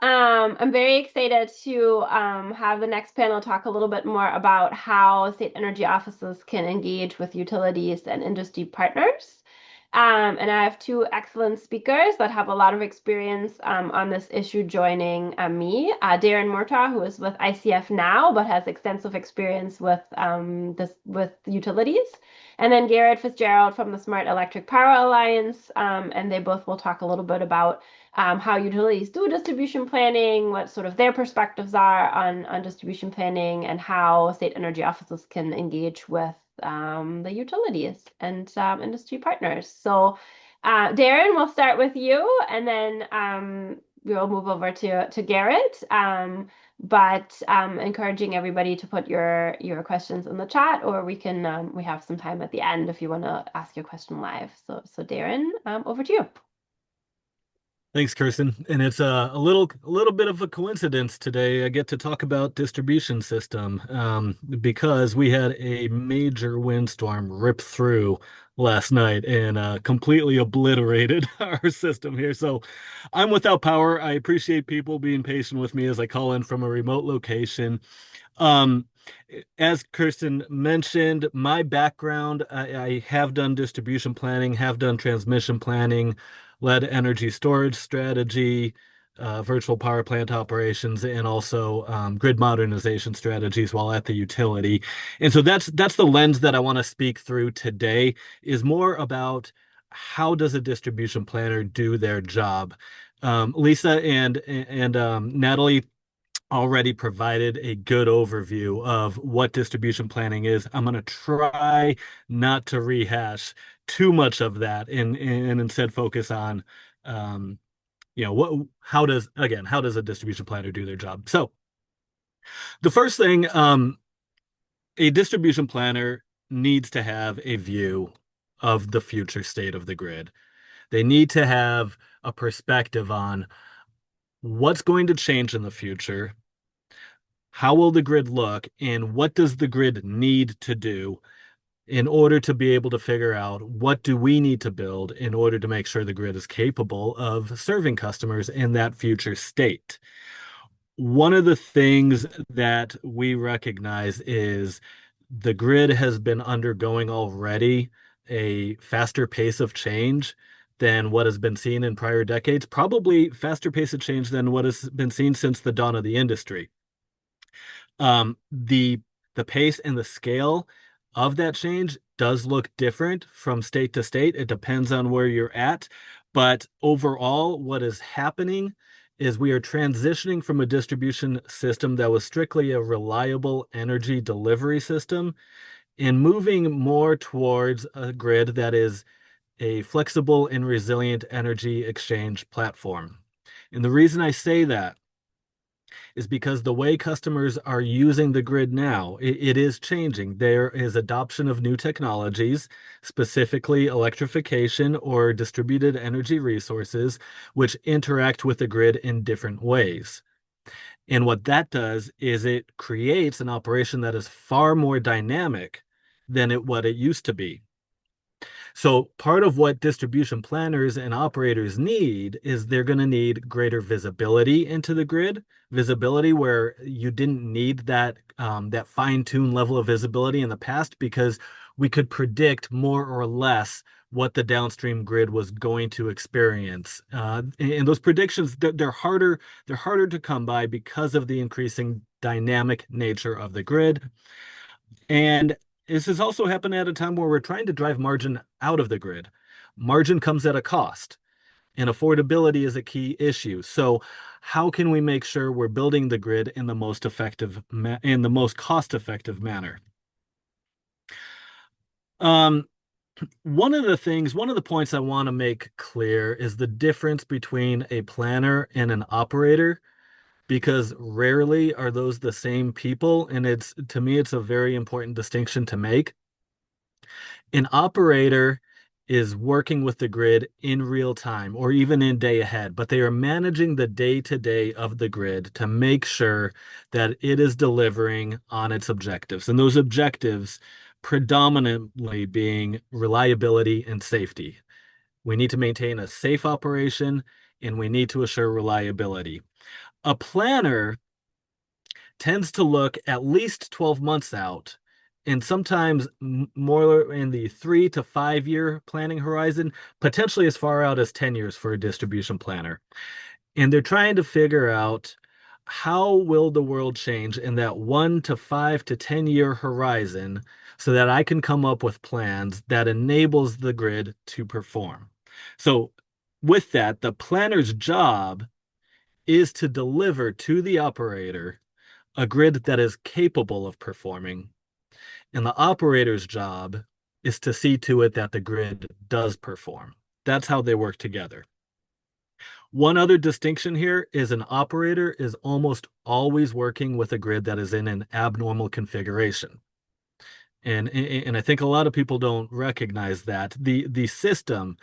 I'm very excited to have the next panel talk a little bit more about how state energy offices can engage with utilities and industry partners. And I have two excellent speakers that have a lot of experience on this issue joining me. Darren Murtaugh, who is with ICF now, but has extensive experience with utilities. And then Garrett Fitzgerald from the Smart Electric Power Alliance. And they both will talk a little bit about how utilities do distribution planning, what sort of their perspectives are on distribution planning, and how state energy offices can engage with the utilities and industry partners. So, Darren, we'll start with you, and then we'll move over to Garrett. But encouraging everybody to put your questions in the chat, or we have some time at the end if you want to ask your question live. So Darren, over to you. Thanks, Kirsten. And it's a little bit of a coincidence today. I get to talk about distribution system because we had a major windstorm rip through last night and completely obliterated our system here. So I'm without power. I appreciate people being patient with me as I call in from a remote location. Um, as Kirsten mentioned, my background, I have done distribution planning, have done transmission planning, led energy storage strategy, virtual power plant operations, and also grid modernization strategies while at the utility. And so that's the lens that I want to speak through today is more about how does a distribution planner do their job. Lisa and Natalie already provided a good overview of what distribution planning is. I'm going to try not to rehash too much of that and instead focus on, um, how does a distribution planner do their job? So the first thing, a distribution planner needs to have a view of the future state of the grid. They need to have a perspective on what's going to change in the future. How will the grid look, and what does the grid need to do in order to be able to figure out what do we need to build in order to make sure the grid is capable of serving customers in that future state? One of the things that we recognize is the grid has been undergoing already a faster pace of change than what has been seen in prior decades, probably faster pace of change than what has been seen since the dawn of the industry. The pace and the scale of that change does look different from state to state. It depends on where you're at. But overall, what is happening is we are transitioning from a distribution system that was strictly a reliable energy delivery system and moving more towards a grid that is a flexible and resilient energy exchange platform. And the reason I say that is because the way customers are using the grid now, it is changing. There is adoption of new technologies, specifically electrification or distributed energy resources, which interact with the grid in different ways. And what that does is it creates an operation that is far more dynamic than what it used to be. So part of what distribution planners and operators need is they're going to need greater visibility into the grid, visibility where you didn't need that fine-tuned level of visibility in the past because we could predict more or less what the downstream grid was going to experience. And those predictions, they're harder to come by because of the increasing dynamic nature of the grid. And this has also happened at a time where we're trying to drive margin out of the grid. Margin comes at a cost, and affordability is a key issue. So, how can we make sure we're building the grid in the most in the most cost-effective manner? Um, one of the points I want to make clear is the difference between a planner and an operator, because rarely are those the same people, and to me, it's a very important distinction to make. An operator is working with the grid in real time or even in day ahead, but they are managing the day-to-day of the grid to make sure that it is delivering on its objectives. And those objectives predominantly being reliability and safety. We need to maintain a safe operation and we need to assure reliability. A planner tends to look at least 12 months out, and sometimes more in the 3 to 5 year planning horizon, potentially as far out as 10 years for a distribution planner. And they're trying to figure out how will the world change in that 1 to 5 to 10 year horizon so that I can come up with plans that enables the grid to perform. So with that, the planner's job is to deliver to the operator a grid that is capable of performing, and the operator's job is to see to it that the grid does perform. That's how they work together. One other distinction here is an operator is almost always working with a grid that is in an abnormal configuration. And I think a lot of people don't recognize that. The system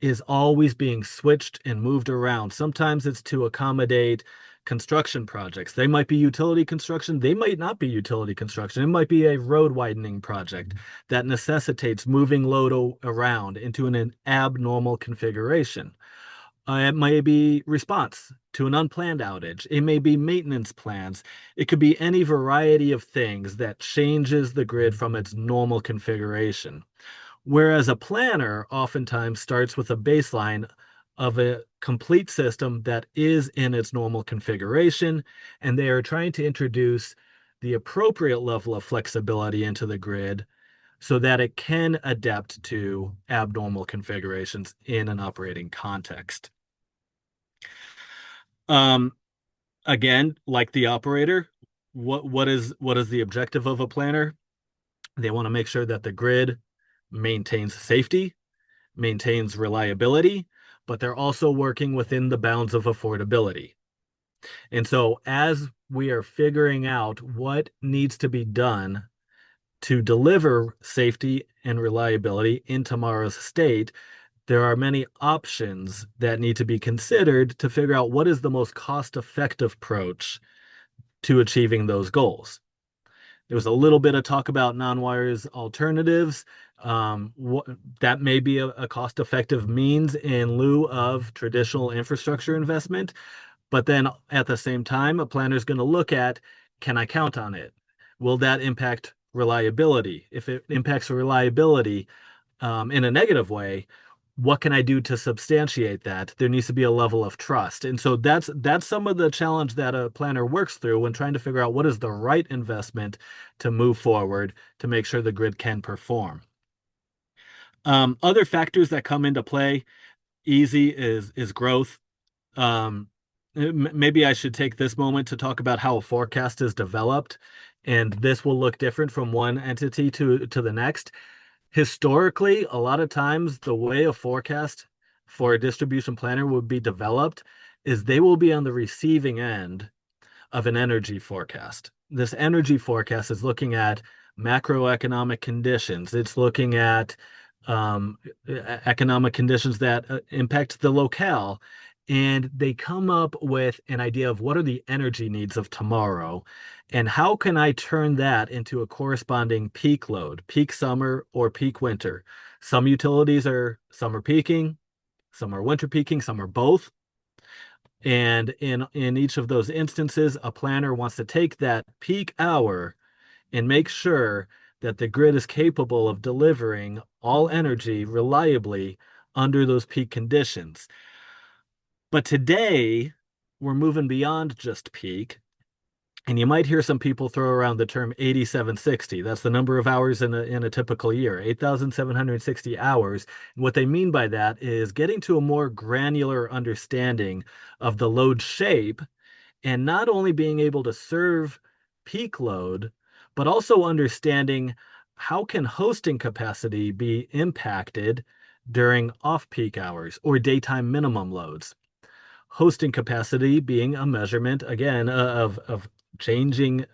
is always being switched and moved around. Sometimes it's to accommodate construction projects. They might be utility construction, they might not be utility construction. It might be a road widening project that necessitates moving load around into an abnormal configuration. It may be response to an unplanned outage. It may be maintenance plans. It could be any variety of things that changes the grid from its normal configuration. Whereas a planner oftentimes starts with a baseline of a complete system that is in its normal configuration, and they are trying to introduce the appropriate level of flexibility into the grid so that it can adapt to abnormal configurations in an operating context. Um, Again, like the operator, what is the objective of a planner? They want to make sure that the grid maintains safety, maintains reliability, but they're also working within the bounds of affordability. And so as we are figuring out what needs to be done to deliver safety and reliability in tomorrow's state, there are many options that need to be considered to figure out what is the most cost-effective approach to achieving those goals. There was a little bit of talk about non-wires alternatives. That may be a cost-effective means in lieu of traditional infrastructure investment. But then at the same time, a planner is going to look at, can I count on it? Will that impact reliability? If it impacts reliability in a negative way, what can I do to substantiate that? There needs to be a level of trust. And so that's some of the challenge that a planner works through when trying to figure out what is the right investment to move forward to make sure the grid can perform. Other factors that come into play, easy is growth. Um, Maybe I should take this moment to talk about how a forecast is developed, and this will look different from one entity to the next. Historically, a lot of times the way a forecast for a distribution planner would be developed is they will be on the receiving end of an energy forecast. This energy forecast is looking at macroeconomic conditions. It's looking at um, economic conditions that impact the locale. And they come up with an idea of what are the energy needs of tomorrow and how can I turn that into a corresponding peak load, peak summer or peak winter. Some utilities are summer peaking, some are winter peaking, some are both. And in each of those instances, a planner wants to take that peak hour and make sure that the grid is capable of delivering all energy reliably under those peak conditions. But today, we're moving beyond just peak. And you might hear some people throw around the term 8760. That's the number of hours in a typical year, 8,760 hours. And what they mean by that is getting to a more granular understanding of the load shape and not only being able to serve peak load, but also understanding how can hosting capacity be impacted during off-peak hours or daytime minimum loads. Hosting capacity being a measurement again of changing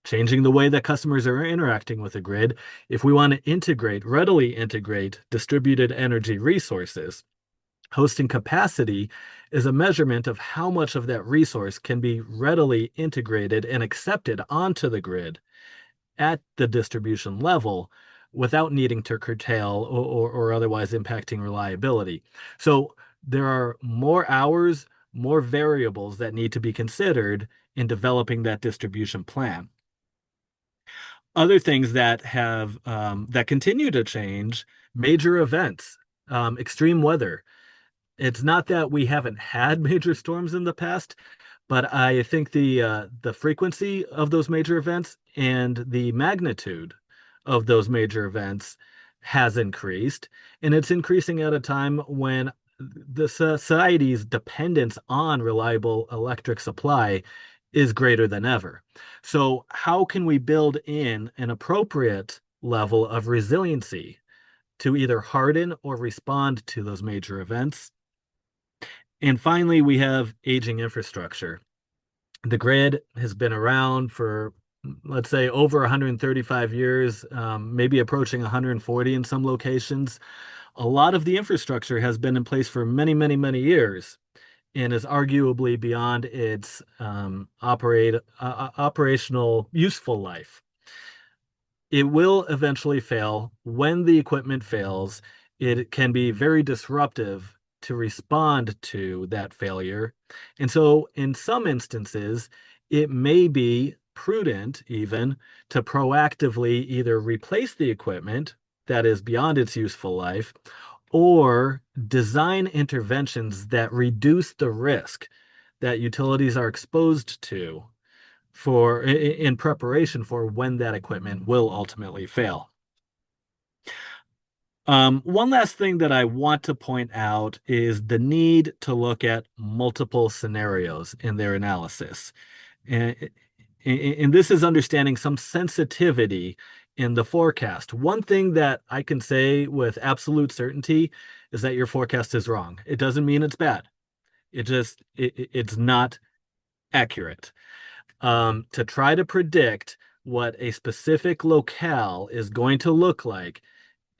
changing the way that customers are interacting with the grid. If we want to readily integrate distributed energy resources, hosting capacity is a measurement of how much of that resource can be readily integrated and accepted onto the grid at the distribution level without needing to curtail or otherwise impacting reliability. So there are more hours, more variables that need to be considered in developing that distribution plan. Other things that have that continue to change, major events, extreme weather. It's not that we haven't had major storms in the past, but I think the frequency of those major events and the magnitude of those major events has increased, and it's increasing at a time when the society's dependence on reliable electric supply is greater than ever. So, how can we build in an appropriate level of resiliency to either harden or respond to those major events? And finally, we have aging infrastructure. The grid has been around for, let's say, over 135 years, maybe approaching 140 in some locations. A lot of the infrastructure has been in place for many, many, many years and is arguably beyond its operational useful life. It will eventually fail. When the equipment fails, it can be very disruptive to respond to that failure. And so, in some instances, it may be prudent even to proactively either replace the equipment that is beyond its useful life or design interventions that reduce the risk that utilities are exposed to in preparation for when that equipment will ultimately fail. One last thing that I want to point out is the need to look at multiple scenarios in their analysis. And, and this is understanding some sensitivity in the forecast. One thing that I can say with absolute certainty is that your forecast is wrong. It doesn't mean it's bad. It's not accurate. To try to predict what a specific locale is going to look like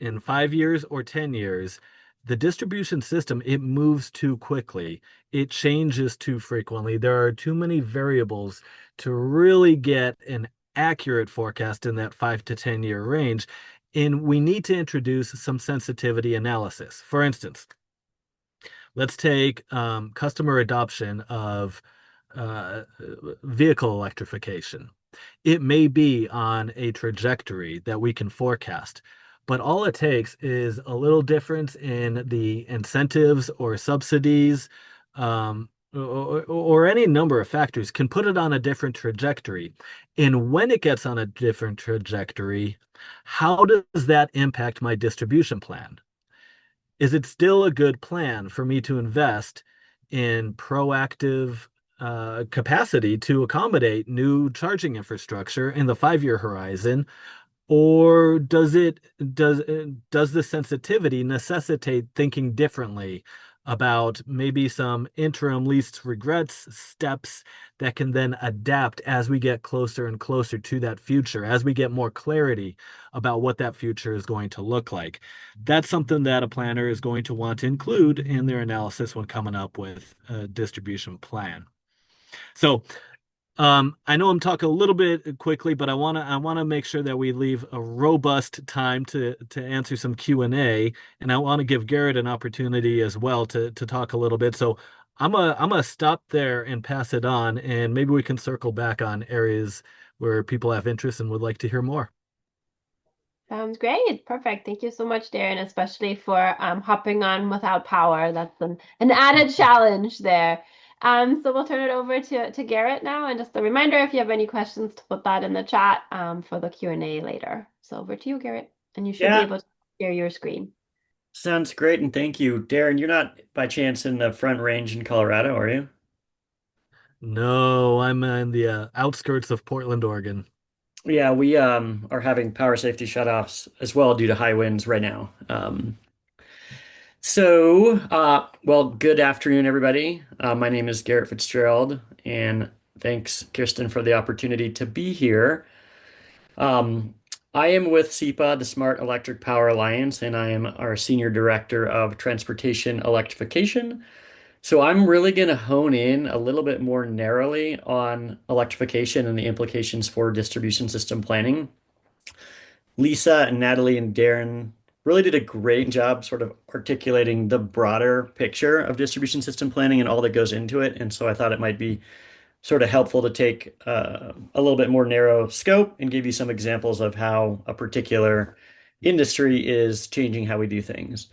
in 5 years or 10 years, the distribution system, it moves too quickly. It changes too frequently. There are too many variables to really get an accurate forecast in that 5 to 10 year range. And we need to introduce some sensitivity analysis. For instance, let's take customer adoption of uh, vehicle electrification. It may be on a trajectory that we can forecast, but all it takes is a little difference in the incentives or subsidies, or any number of factors can put it on a different trajectory. And when it gets on a different trajectory, how does that impact my distribution plan? Is it still a good plan for me to invest in proactive capacity to accommodate new charging infrastructure in the 5 year horizon? Or does the sensitivity necessitate thinking differently about maybe some interim least regrets steps that can then adapt as we get closer and closer to that future, as we get more clarity about what that future is going to look like? That's something that a planner is going to want to include in their analysis when coming up with a distribution plan. So I know I'm talking a little bit quickly, but I wanna make sure that we leave a robust time to answer some Q&A, and I want to give Garrett an opportunity as well to talk a little bit. So I'm gonna stop there and pass it on, and maybe we can circle back on areas where people have interest and would like to hear more. Sounds great. Perfect. Thank you so much, Darren, especially for hopping on without power. That's an added challenge there. So we'll turn it over to Garrett now. And just a reminder, if you have any questions, to put that in the chat for the Q&A later. So over to you, Garrett. And you should be Yeah, able to share your screen. sounds great, and thank you. Darren, you're not by chance in the Front Range in Colorado, are you? No, I'm in the outskirts of Portland, Oregon. Yeah, we are having power safety shutoffs as well due to high winds right now. Well, good afternoon, everybody. My name is Garrett Fitzgerald, and thanks, Kirsten, for the opportunity to be here. Um, I am with SEPA, the Smart Electric Power Alliance, and I am our Senior Director of Transportation Electrification. So I'm really going to hone in a little bit more narrowly on electrification and the implications for distribution system planning. Lisa and Natalie and Darren really did a great job sort of articulating the broader picture of distribution system planning and all that goes into it. And so I thought it might be sort of helpful to take a little bit more narrow scope and give you some examples of how a particular industry is changing how we do things.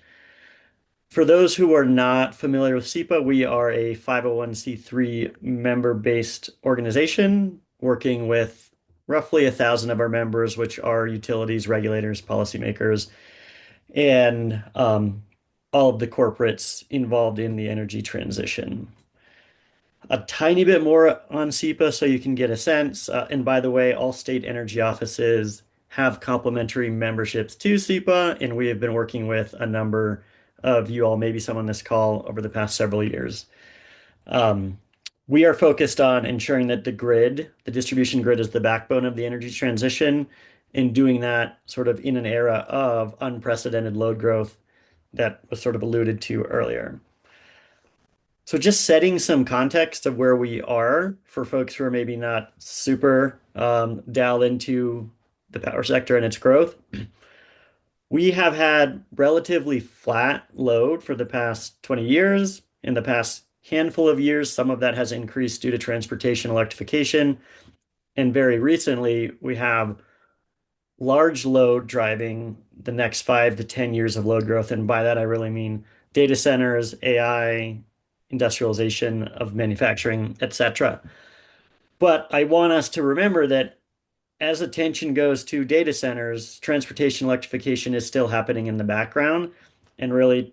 For those who are not familiar with SEPA, we are a 501c3 member-based organization working with roughly 1,000 of our members, which are utilities, regulators, policymakers, and all of the corporates involved in the energy transition. A tiny bit more on SEPA so you can get a sense. And by the way, all state energy offices have complimentary memberships to SEPA, and we have been working with a number of you all, maybe some on this call, over the past several years. Um, we are focused on ensuring that the distribution grid is the backbone of the energy transition, and doing that sort of in an era of unprecedented load growth that was sort of alluded to earlier. So just setting some context of where we are for folks who are maybe not super dialed into the power sector and its growth. We have had relatively flat load for the past 20 years. In the past handful of years, some of that has increased due to transportation electrification. And very recently, we have large load driving the next 5 to 10 years of load growth. And by that, I really mean data centers, AI, industrialization of manufacturing, etc. But I want us to remember that as attention goes to data centers, transportation electrification is still happening in the background, and really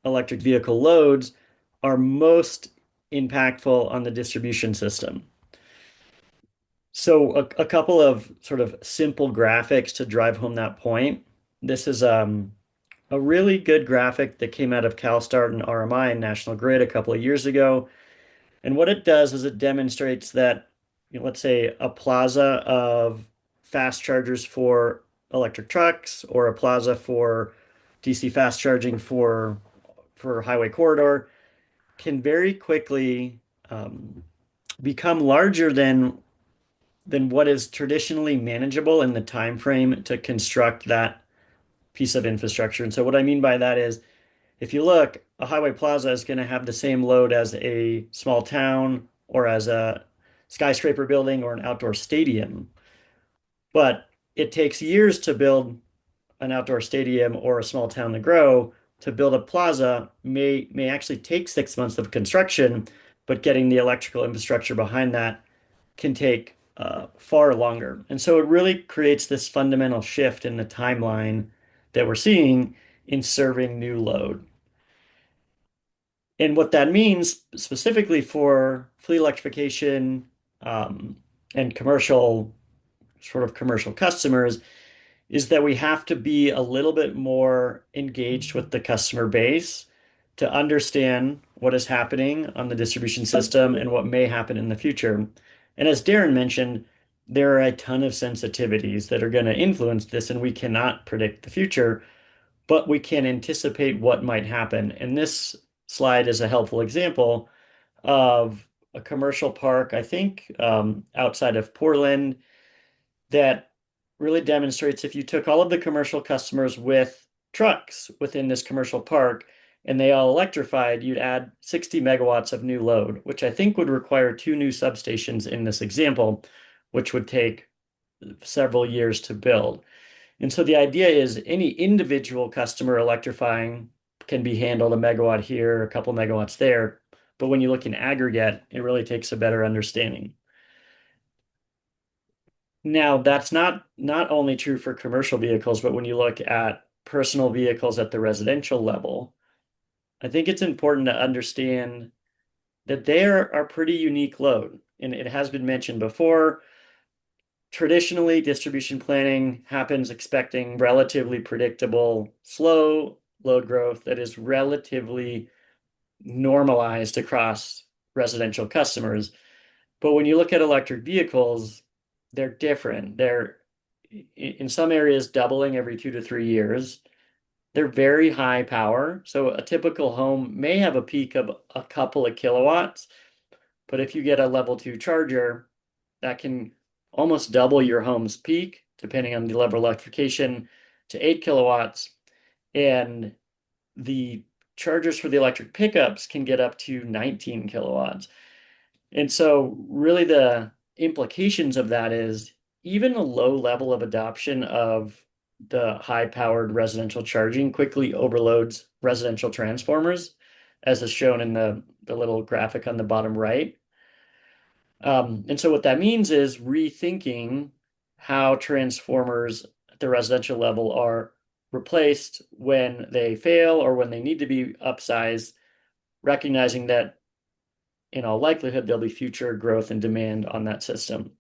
electric vehicle loads are most impactful on the distribution system. So a couple of sort of simple graphics to drive home that point. This is a really good graphic that came out of CalSTART and RMI and National Grid a couple of years ago. And what it does is it demonstrates that, let's say a plaza of fast chargers for electric trucks or a plaza for DC fast charging for highway corridor can very quickly become larger than what is traditionally manageable in the time frame to construct that piece of infrastructure. And so what I mean by that is if you look, a highway plaza is going to have the same load as a small town or as a skyscraper building or an outdoor stadium. But it takes years to build an outdoor stadium or a small town to grow. To build a plaza may actually take 6 months of construction, but getting the electrical infrastructure behind that can take far longer. And so it really creates this fundamental shift in the timeline that we're seeing in serving new load. And what that means specifically for fleet electrification and commercial customers is that we have to be a little bit more engaged with the customer base to understand what is happening on the distribution system and what may happen in the future. And as Darren mentioned, there are a ton of sensitivities that are going to influence this, and we cannot predict the future, but we can anticipate what might happen. And this slide is a helpful example of a commercial park, I think, outside of Portland, that really demonstrates if you took all of the commercial customers with trucks within this commercial park and they all electrified, you'd add 60 megawatts of new load, which I think would require 2 new substations in this example, which would take several years to build. And so the idea is any individual customer electrifying can be handled a megawatt here, a couple megawatts there. But when you look in aggregate, it really takes a better understanding. Now, that's not only true for commercial vehicles, but when you look at personal vehicles at the residential level, I think it's important to understand that they are pretty unique load. And it has been mentioned before. Traditionally, distribution planning happens expecting relatively predictable, slow load growth that is relatively normalized across residential customers. But when you look at electric vehicles, they're different. They're in some areas doubling every 2 to 3 years. They're very high power. So a typical home may have a peak of a couple of kilowatts, but if you get a level 2 charger, that can almost double your home's peak, depending on the level of electrification. to 8 kilowatts, and the chargers for the electric pickups can get up to 19 kilowatts. And so really the implications of that is even a low level of adoption of the high-powered residential charging quickly overloads residential transformers, as is shown in the little graphic on the bottom right. And so what that means is rethinking how transformers at the residential level are replaced when they fail or when they need to be upsized, recognizing that in all likelihood there'll be future growth and demand on that system.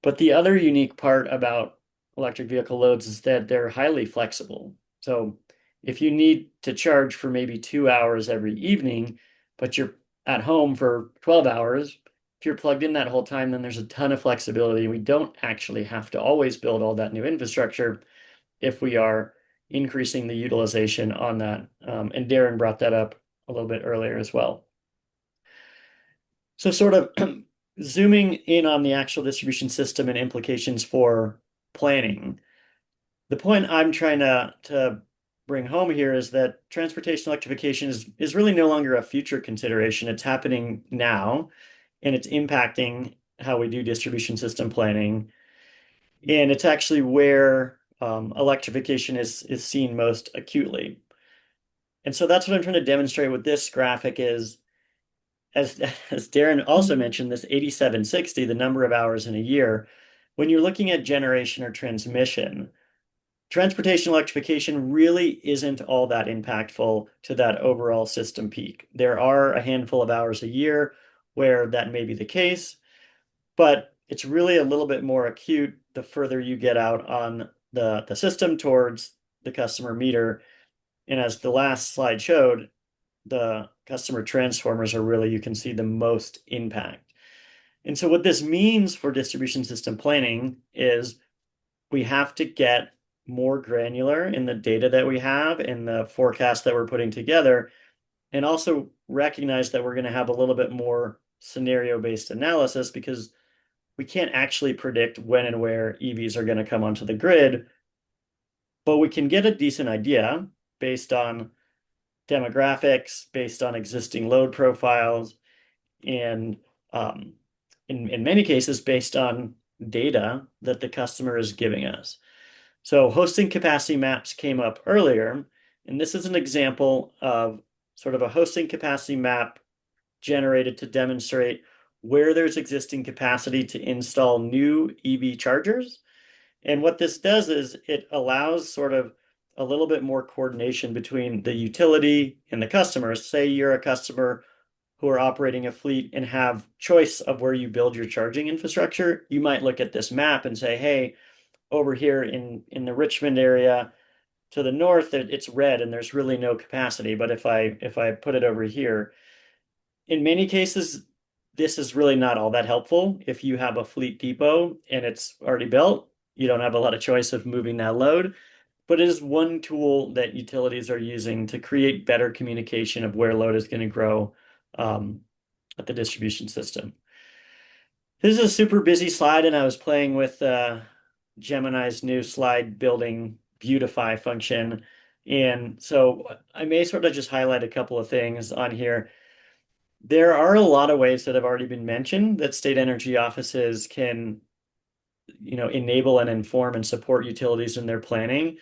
But the other unique part about electric vehicle loads is that they're highly flexible. So if you need to charge for maybe 2 hours every evening, but you're at home for 12 hours, if you're plugged in that whole time, then there's a ton of flexibility. We don't actually have to always build all that new infrastructure if we are increasing the utilization on that. And Darren brought that up a little bit earlier as well. So sort of zooming in on the actual distribution system and implications for planning. The point I'm trying to bring home here is that transportation electrification is really no longer a future consideration. It's happening now, and it's impacting how we do distribution system planning. And it's actually where electrification is seen most acutely. And so that's what I'm trying to demonstrate with this graphic is, as Darren also mentioned, this 8760, the number of hours in a year, when you're looking at generation or transmission, transportation electrification really isn't all that impactful to that overall system peak. There are a handful of hours a year where that may be the case, but it's really a little bit more acute the further you get out on the system towards the customer meter. And as the last slide showed, the customer transformers are really, you can see the most impact. And so what this means for distribution system planning is we have to get more granular in the data that we have in the forecast that we're putting together, and also recognize that we're going to have a little bit more scenario-based analysis because we can't actually predict when and where EVs are going to come onto the grid, but we can get a decent idea based on demographics, based on existing load profiles, and in many cases, based on data that the customer is giving us. So hosting capacity maps came up earlier, and this is an example of sort of a hosting capacity map generated to demonstrate where there's existing capacity to install new EV chargers. And what this does is it allows sort of a little bit more coordination between the utility and the customers. Say you're a customer who are operating a fleet and have choice of where you build your charging infrastructure. You might look at this map and say, hey, over here in the Richmond area to the north, it's red and there's really no capacity. But if I put it over here, in many cases, this is really not all that helpful. If you have a fleet depot and it's already built, you don't have a lot of choice of moving that load. But it is one tool that utilities are using to create better communication of where load is going to grow at the distribution system. This is a super busy slide, and I was playing with Gemini's new slide building beautify function. And so I may sort of just highlight a couple of things on here. There are a lot of ways that have already been mentioned that state energy offices can, enable and inform and support utilities in their planning.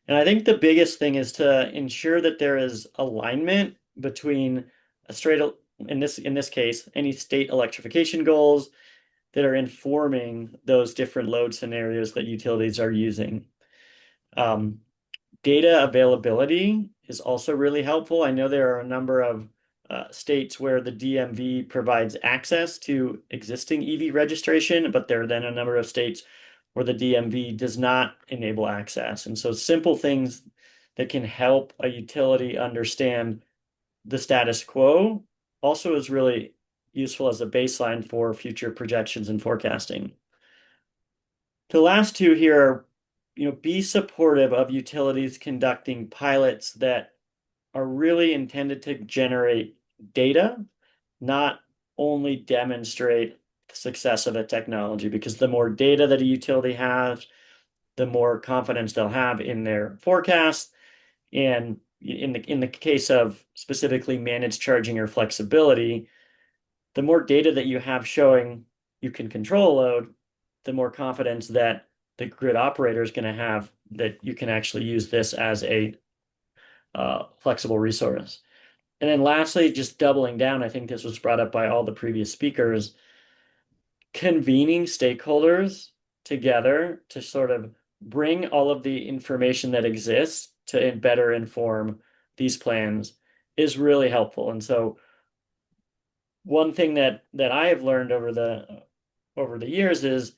And I think the biggest thing is to ensure that there is alignment between a straight, in this case, any state electrification goals that are informing those different load scenarios that utilities are using. Data availability is also really helpful. I know there are a number of states where the DMV provides access to existing EV registration, but there are then a number of states where the DMV does not enable access. And so simple things that can help a utility understand the status quo also is really useful as a baseline for future projections and forecasting. The last two here are, be supportive of utilities conducting pilots that are really intended to generate data, not only demonstrate the success of a technology, because the more data that a utility has, the more confidence they'll have in their forecast. And in the case of specifically managed charging or flexibility, the more data that you have showing you can control a load, the more confidence that the grid operator is going to have that you can actually use this as a flexible resource. And then lastly, just doubling down, I think this was brought up by all the previous speakers, convening stakeholders together to sort of bring all of the information that exists to better inform these plans is really helpful. And so one thing that I have learned over the years is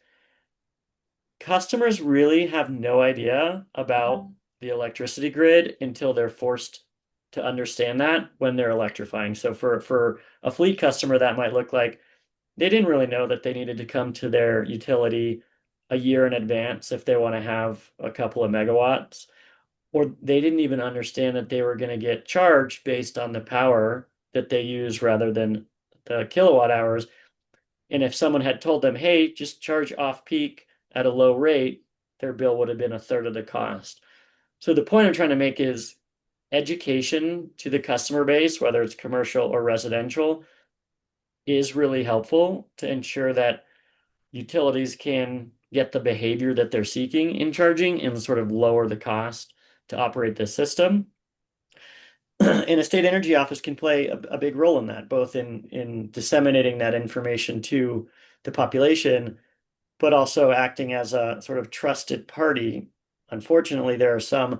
customers really have no idea about the electricity grid until they're forced to understand that when they're electrifying. So for a fleet customer, that might look like they didn't really know that they needed to come to their utility a year in advance if they want to have a couple of megawatts, or they didn't even understand that they were going to get charged based on the power that they use rather than the kilowatt hours. And if someone had told them, hey, just charge off peak at a low rate, their bill would have been a third of the cost. So the point I'm trying to make is education to the customer base, whether it's commercial or residential, is really helpful to ensure that utilities can get the behavior that they're seeking in charging and sort of lower the cost to operate this system. And a state energy office can play a big role in that, both in disseminating that information to the population, but also acting as a sort of trusted party. Unfortunately, there are some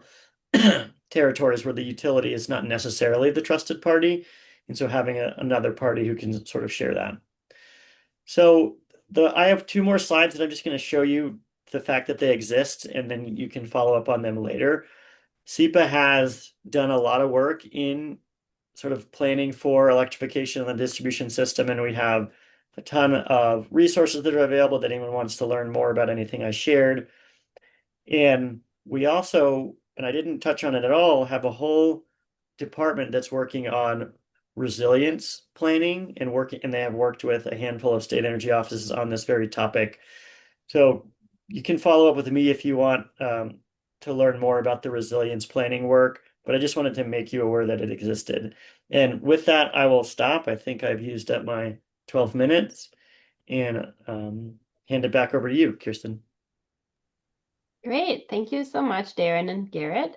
territories where the utility is not necessarily the trusted party, and so having another party who can sort of share that. So I have two more slides that I'm just going to show you the fact that they exist, and then you can follow up on them later. SEPA has done a lot of work in sort of planning for electrification of the distribution system, and we have a ton of resources that are available that anyone wants to learn more about anything I shared. And we also, and I didn't touch on it at all, have a whole department that's working on resilience planning and they have worked with a handful of state energy offices on this very topic. So you can follow up with me if you want to learn more about the resilience planning work, but I just wanted to make you aware that it existed. And with that, I will stop. I think I've used up my 12 minutes and hand it back over to you, Kirsten. Great. Thank you so much, Darren and Garrett.